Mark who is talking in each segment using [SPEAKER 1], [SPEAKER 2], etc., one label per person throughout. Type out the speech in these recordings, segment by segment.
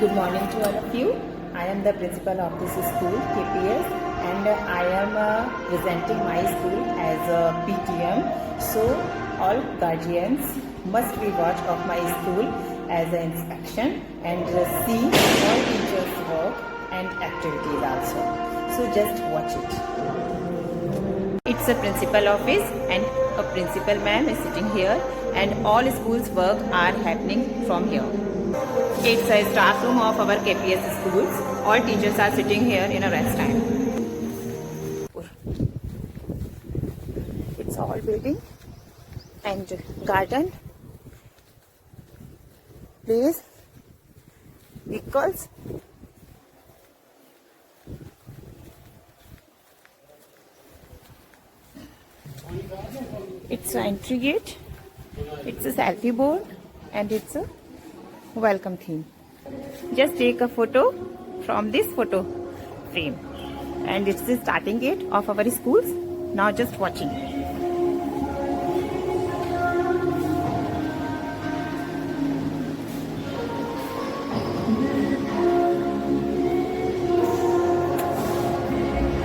[SPEAKER 1] Good morning to all of you. I am the principal of this school, KPS, and I am presenting my school as a PTM. So all guardians must be watch of my school as an inspection and see all teachers' work and activities also. So just watch it. It's a principal office and a principal ma'am is sitting here, and all schools' work are happening from here. It's a staff room of our KPS schools. All teachers are sitting here in a rest time. It's all building and garden, place, vehicles. It's an entry gate. It's a selfie board and it's a welcome theme. Just take a photo from this photo frame, and it's the starting gate of our schools. Now just watching.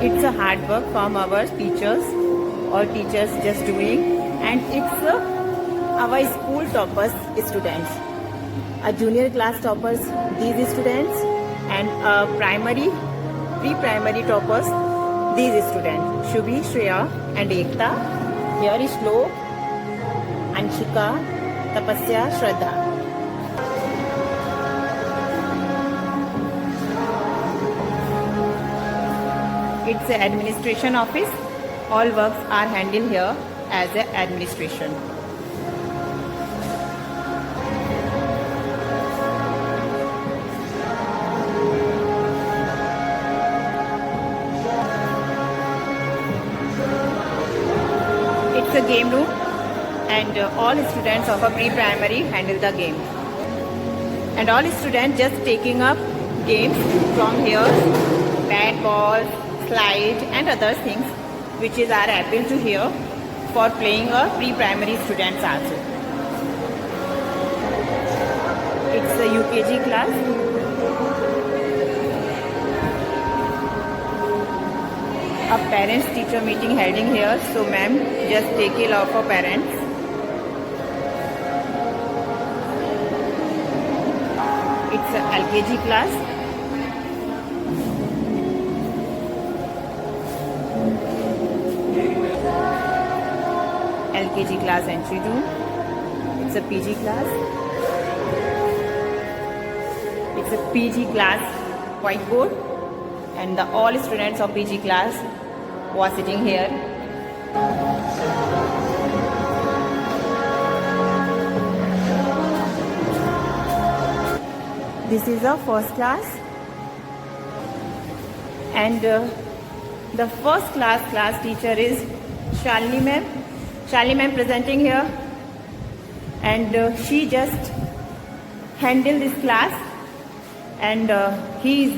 [SPEAKER 1] It's a hard work from our teachers, all teachers just doing, and it's our school toppers students. A junior class toppers, these students, and primary, pre-primary toppers, these students, Shubhi, Shreya and Ekta. Here is Shlok, Anshika, Tapasya, Shraddha. It's an administration office. All works are handled here as an administration. It's a game room, and all students of a pre-primary handle the game. And all students just taking up games from here, bat, ball, slide and other things which is are able to here for playing a pre-primary students also. It's a UKG class. A parents teacher meeting heading here, so ma'am just take care of our parents. It's a LKG class. LKG class entry room. It's a PG class. It's a PG class whiteboard, and all students of PG class was sitting here. This is our first class, and the first class teacher is Shalini ma'am. Shalini ma'am presenting here, and she just handled this class, and he is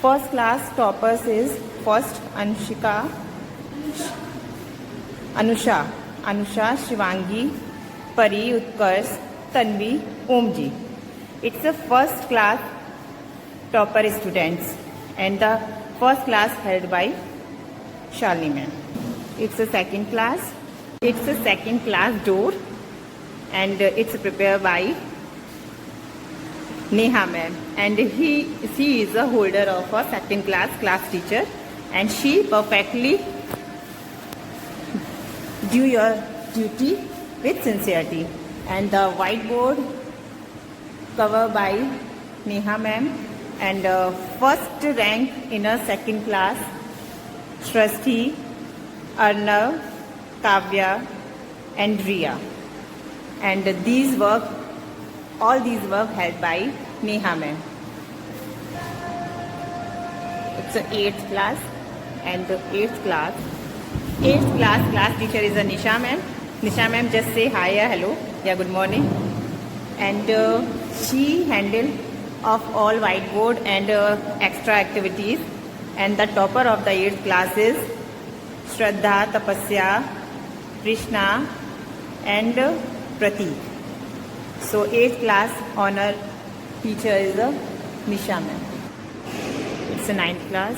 [SPEAKER 1] first class toppers is first Anusha, Shivangi, Pari, Utkarsh, Tanvi, Omji. It's the first class topper students, and the first class held by Shalini ma'am. It's a second class. It's a second class door, and it's prepared by Neha ma'am, and she is a holder of a second class teacher, and she perfectly do your duty with sincerity. And the whiteboard covered by Neha ma'am, and first rank in a second class Shrasti, Arnav, Kavya and Riya, and all these work held by Neha ma'am. It's a 8th class, and the 8th class class teacher is a Nisha ma'am. Nisha ma'am just say hi or hello, yeah, good morning, and she handled of all whiteboard and extra activities, and the topper of the 8th class is Shraddha, Tapasya, Krishna and Prateek. So 8th class honor teacher is Nisha ma'am. It's a 9th class.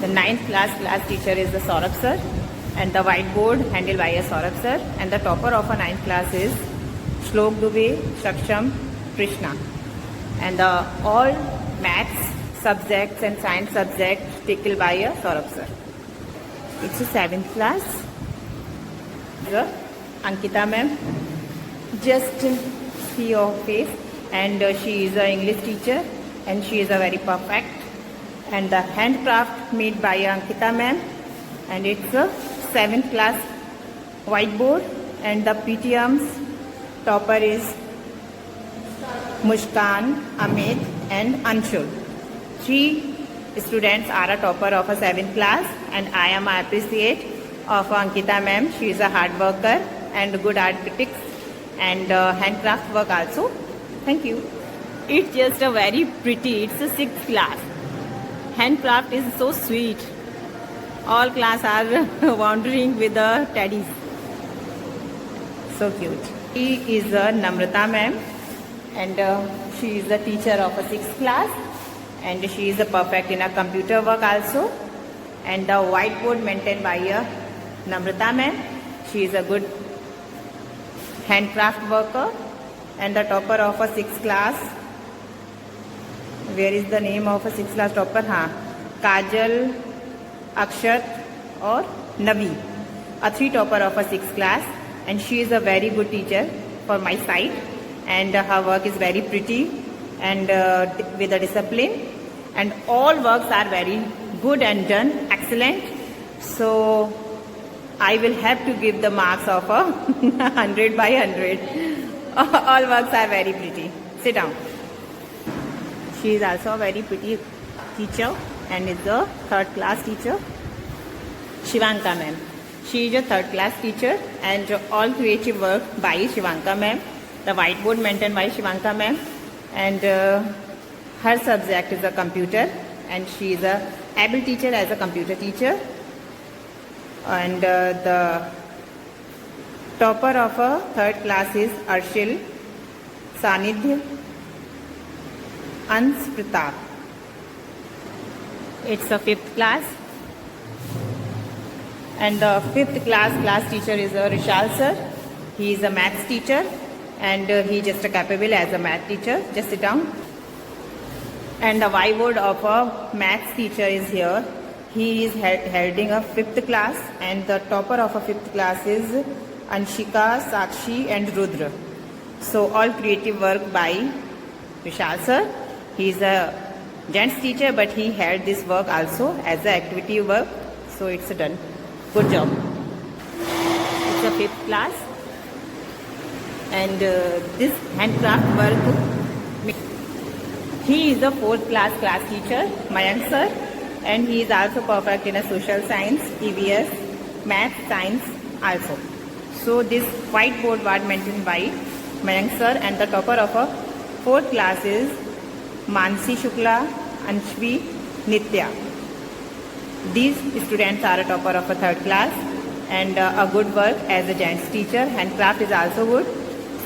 [SPEAKER 1] The 9th class teacher is the Saurabh sir, and the whiteboard handled by a Saurabh sir, and the topper of a 9th class is Shlok Dubey, Shaksham, Krishna, and the all maths subjects and science subjects tackled by a Saurabh sir. It's a 7th class. The Ankita ma'am, just see your face, and she is an English teacher, and she is a very perfect. And the handcraft made by Ankita ma'am, and it's a 7th class whiteboard, and the PTM's topper is Mushkan, Amit and Anshul. 3 students are a topper of a 7th class, and I am appreciate of Ankita ma'am. She is a hard worker and good architect and handcraft work also. Thank you. It's just a very pretty, it's a 6th class. Handcraft is so sweet. All class are wandering with the teddies. So cute. She is a Namrata ma'am, and she is a teacher of a 6th class, and she is a perfect in a computer work also. And the whiteboard maintained by a Namrata ma'am. She is a good handcraft worker, and the topper of a 6th class. Where is the name of a 6th class topper? Kajal, Akshat or Navi. A 3 topper of a 6th class, and she is a very good teacher for my side, and her work is very pretty and with a discipline, and all works are very good and done excellent. So I will have to give the marks of a 100 by 100. All works are very pretty. Sit down. She is also a very pretty teacher and is the 3rd class teacher. Shivanka ma'am. She is a 3rd class teacher, and all creative work by Shivanka ma'am. The whiteboard maintained by Shivanka ma'am, and her subject is a computer, and she is a able teacher as a computer teacher. And the topper of a 3rd class is Arshil, Sanidhya, Ans Pratap. It's a 5th class, and the 5th class teacher is Rishal sir. He is a maths teacher, and he just capable as a math teacher. Just sit down. And the whiteboard of a maths teacher is here. He is holding a 5th class, and the topper of a 5th class is Anshika, Sakshi and Rudra. So all creative work by Vishal sir. He is a gents teacher, but he had this work also as an activity work. So it's done. Good job. It's a 5th class, and this handcraft work. He is a 4th class teacher, Mayank sir, and he is also perfect in a social science, EVS, math, science also. So this whiteboard was maintained by Mayank sir, and the topper of a 4th class is Mansi Shukla, Anshvi, Nitya. These students are a topper of a 3rd class, and a good work as a gents teacher. Handcraft is also good.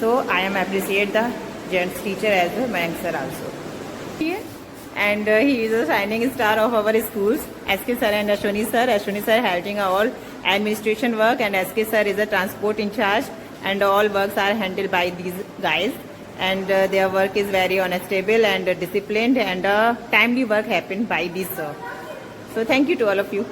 [SPEAKER 1] So I am appreciate the gents teacher as a Mayank sir also. And he is a shining star of our schools. SK sir and Ashwini sir. Ashwini sir helping all administration work, and SK sir is a transport in charge, and all works are handled by these guys, and their work is very honestable and disciplined, and timely work happened by this sir. So thank you to all of you.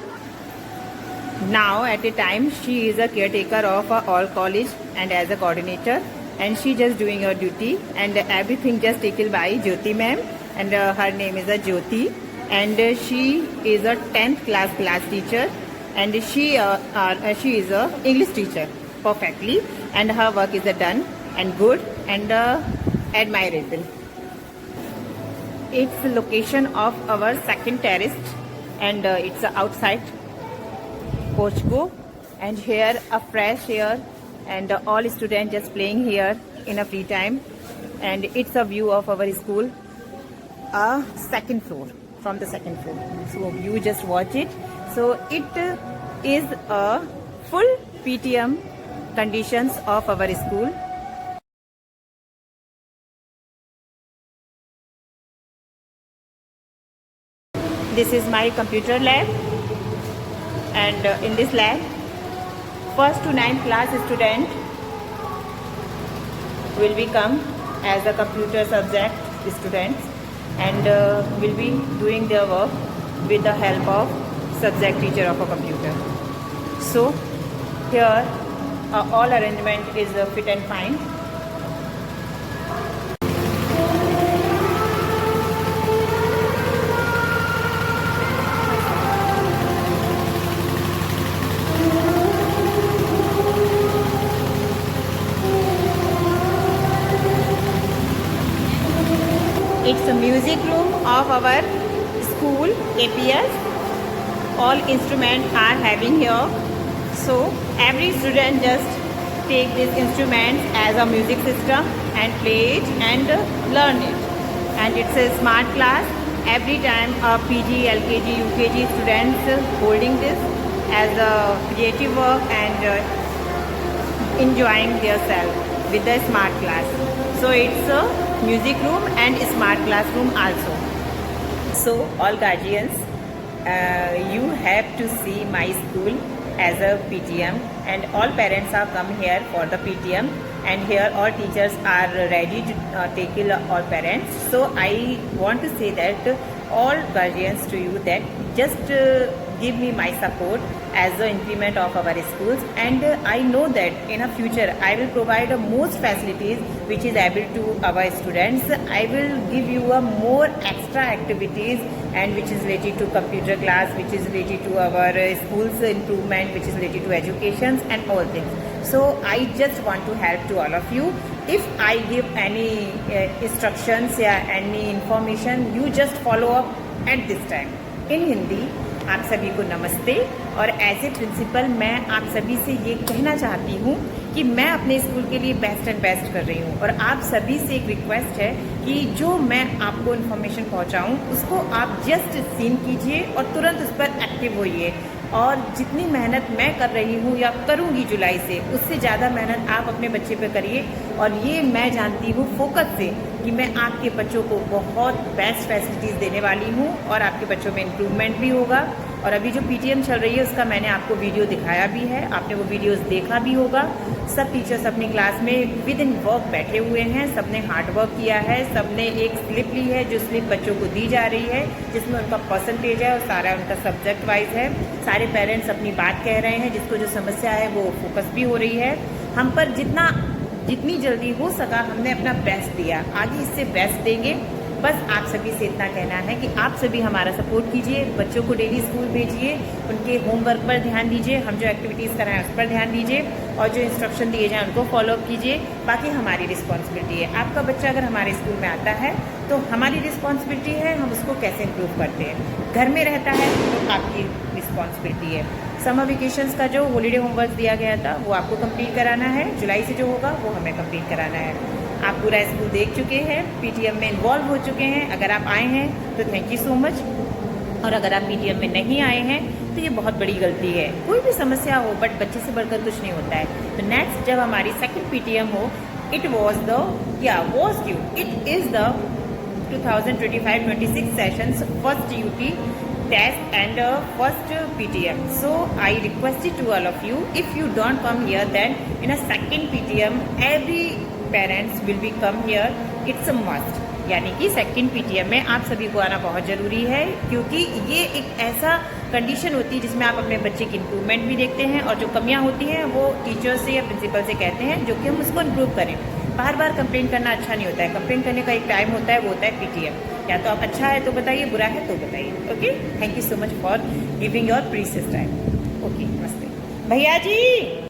[SPEAKER 1] Now at a time she is a caretaker of all college and as a coordinator, and she just doing her duty, and everything just taken by Jyoti ma'am, and her name is Jyoti, and she is a 10th class teacher, and she is a English teacher perfectly, and her work is done and good and admirable. It's the location of our 2nd terrace, and it's outside Portugal, and here a fresh air, and all students just playing here in a free time, and it's a view of our school, a 2nd floor, from the 2nd floor. So you just watch it. So it is a full PTM conditions of our school. This is my computer lab, and in this lab, first to 9th class student will become as a computer subject students, and will be doing their work with the help of subject teacher of a computer. So here all arrangement is fit and fine. It's a music room of our school KPS. All instruments are having here. So every student just take this instrument as a music system and play it and learn it. And it's a smart class. Every time a PG, LKG, UKG students holding this as a creative work and enjoying themselves with the smart class. So it's a music room and smart classroom also. So all guardians, you have to see my school as a PTM, and all parents have come here for the PTM, and here all teachers are ready to take all parents. So I want to say that all guardians to you that just give me my support as the increment of our schools, and I know that in a future I will provide most facilities which is able to our students. I will give you a more extra activities and which is related to computer class, which is related to our schools improvement, which is related to education and all things. So I just want to help to all of you. If I give any instructions या any information, you just follow up at this time. In Hindi, आप सभी को नमस्ते, और as a principal मैं आप सभी से ये कहना चाहती हूँ कि मैं अपने स्कूल के लिए बेस्ट एंड बेस्ट कर रही हूँ, और आप सभी से एक रिक्वेस्ट है कि जो मैं आपको इन्फॉर्मेशन पहुँचाऊँ उसको आप जस्ट सीन कीजिए और तुरंत उस पर एक्टिव होइए। और जितनी मेहनत मैं कर रही हूँ या करूँगी जुलाई से, उससे ज़्यादा मेहनत आप अपने बच्चे पे करिए। और ये मैं जानती हूँ फोकस से कि मैं आपके बच्चों को बहुत बेस्ट फैसिलिटीज़ देने वाली हूँ और आपके बच्चों में इम्प्रूवमेंट भी होगा। और अभी जो पीटीएम चल रही है उसका मैंने आपको वीडियो दिखाया भी है, आपने वो वीडियोस देखा भी होगा। सब टीचर्स अपनी क्लास में विद इन वर्क बैठे हुए हैं, सबने हार्ड वर्क किया है, सबने एक स्लिप ली है जो स्लिप बच्चों को दी जा रही है जिसमें उनका परसेंटेज है और सारा उनका सब्जेक्ट वाइज है। सारे पेरेंट्स अपनी बात कह रहे हैं, जिसको जो समस्या है वो फोकस भी हो रही है। हम पर जितनी जल्दी हो सका हमने अपना बेस्ट दिया, आगे इससे बेस्ट देंगे। बस आप सभी से इतना कहना है कि आप सभी हमारा सपोर्ट कीजिए, बच्चों को डेली स्कूल भेजिए, उनके होमवर्क पर ध्यान दीजिए, हम जो एक्टिविटीज़ कराएं उस पर ध्यान दीजिए, और जो इंस्ट्रक्शन दिए जाएं उनको फॉलोअप कीजिए। बाकी हमारी रिस्पॉन्सिबिलिटी है, आपका बच्चा अगर हमारे स्कूल में आता है तो हमारी रिस्पॉन्सिबिलिटी है हम उसको कैसे इम्प्रूव करते हैं। घर में रहता है तो आपकी रिस्पॉन्सिबिलिटी है। समर वेकेशंस का जो हॉलीडे होमवर्क दिया गया था वो आपको कंप्लीट कराना है, जुलाई से जो होगा वो हमें कंप्लीट कराना है। आप पूरा स्कूल देख चुके हैं, पीटीएम में इन्वॉल्व हो चुके हैं। अगर आप आए हैं तो थैंक यू सो मच, और अगर आप पीटीएम में नहीं आए हैं तो ये बहुत बड़ी गलती है। कोई भी समस्या हो बट बच्चे से बढ़कर कुछ नहीं होता है। तो नेक्स्ट जब हमारी सेकंड पीटीएम हो, it was the 2025-26 sessions first UT test and first PTM. So I requested to all of you, if you don't come here, then in a second PTM every parents will be come here. It's a must. यानी कि second PTM में आप सभी को आना बहुत ज़रूरी है, क्योंकि ये एक ऐसा कंडीशन होती है जिसमें आप अपने बच्चे की इम्प्रूवमेंट भी देखते हैं, और जो कमियां होती हैं वो टीचर से या प्रिंसिपल से कहते हैं, जो कि हम उसको इम्प्रूव करें। बार बार कंप्लेंट करना अच्छा नहीं होता है। कंप्लेंट करने का एक टाइम होता है, वो होता है पीटीएम। या तो आप अच्छा है तो बताइए, बुरा है तो बताइए। Okay, thank you so much for giving your precious time. Okay, नमस्ते भैया जी।